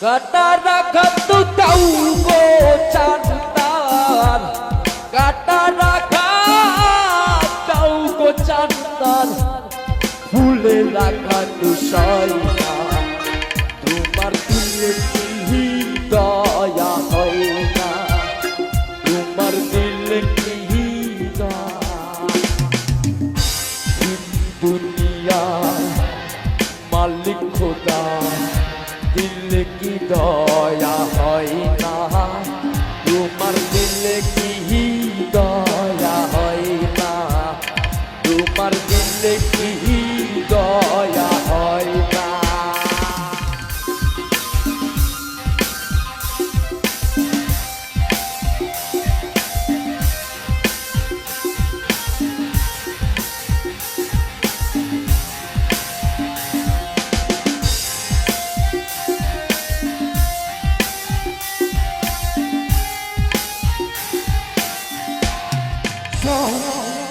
কাটা রাখা তো তাও গো চাঁদার, কাটা রাখা তাও গো চাঁদার, ফুলে রাখা তো সয়না, তোমার দিলে কি দয়া হয় না, তোমার দিলে কি দুনিয়া মালিক খোদা দিলে কি দয়া হয় না, তোমার দিলে কি দয়া হয় না, তোমার দিলে কি দয়া হয় না।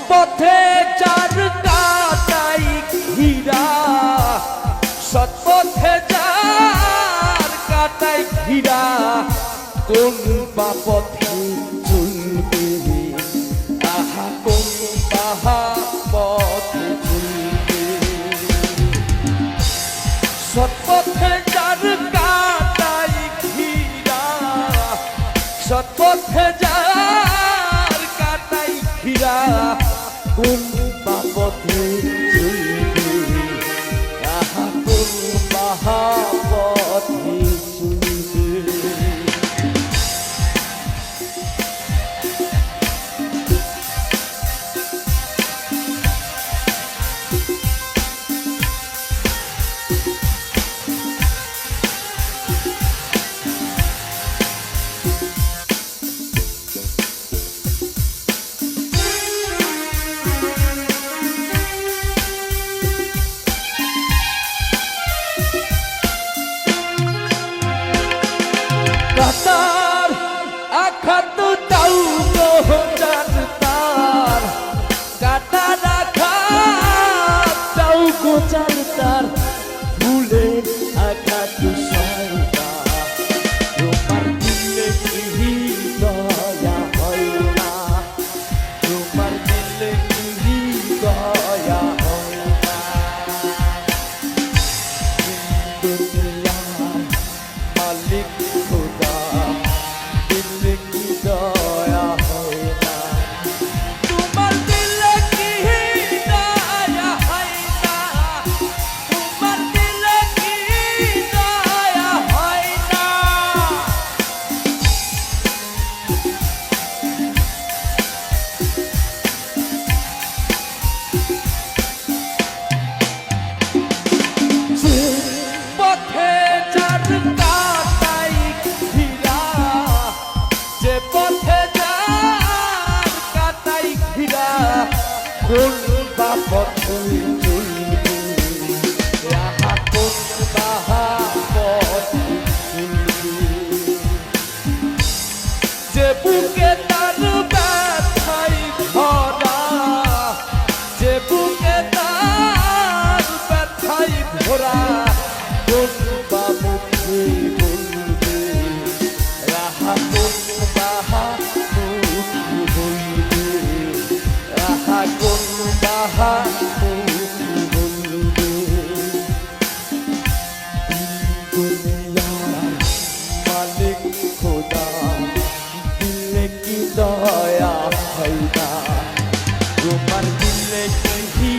পথে চার কাটাই ঘিরা, সৎপথে চার কাটাই ঘিরা, কোন বা পথে চলবে, আহা কোন বাহা পথে চলবে, সৎপথে চার কাটাই ঘিরা, সৎপথে চার কাটাই ঘিরা, কোন পথে চলবে, আহা কোন বাহা পথে চলবে। কাতার আখাত তাও গো চাঁদার, কাটা রাখা তাও গো চাঁদার, ফুলে আখাত সয়না, তোমার দিলে কি দয়া হয় না, তোমার দিলে কি দয়া হয় না। দুনিয়ার মালিক খোদা দিলে কি দয়া হয় না, তোমার দিলে কি দয়া হয় না, তোমার দিলে কি দয়া হয় না। পথে চার কাটাই ঘিরা, যে পথে চার কাটাই ঘিরা, কোন বা পথে চলবে, আহা কোন বাহা পথে চলবে, যে বুকে তার ব্যথাই ভরা, যে বুকে তার ব্যথাই ভরা, কোন বা মুখে বলবে, রাহা কোন বাহা মুখে বলবে, রাহা কোন বাহা মুখে বলবে। দুনিয়ার মালিক খোদা দিলে কি দয়া হয় না, তোমার দিলে কি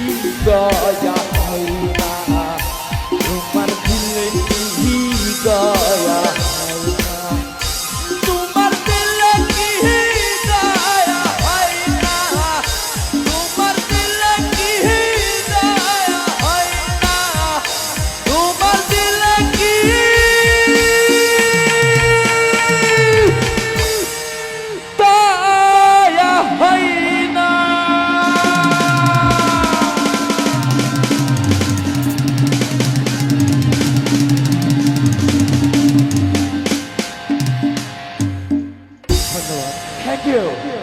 দয়া হয় না, তোমার দিলে কি দয়া হয় না, তোমার দিলে কি দয়া হয় না, তোমার দিলে কি দয়া হয় না, তোমার দিলে কি দয়া হয় না। Thank you.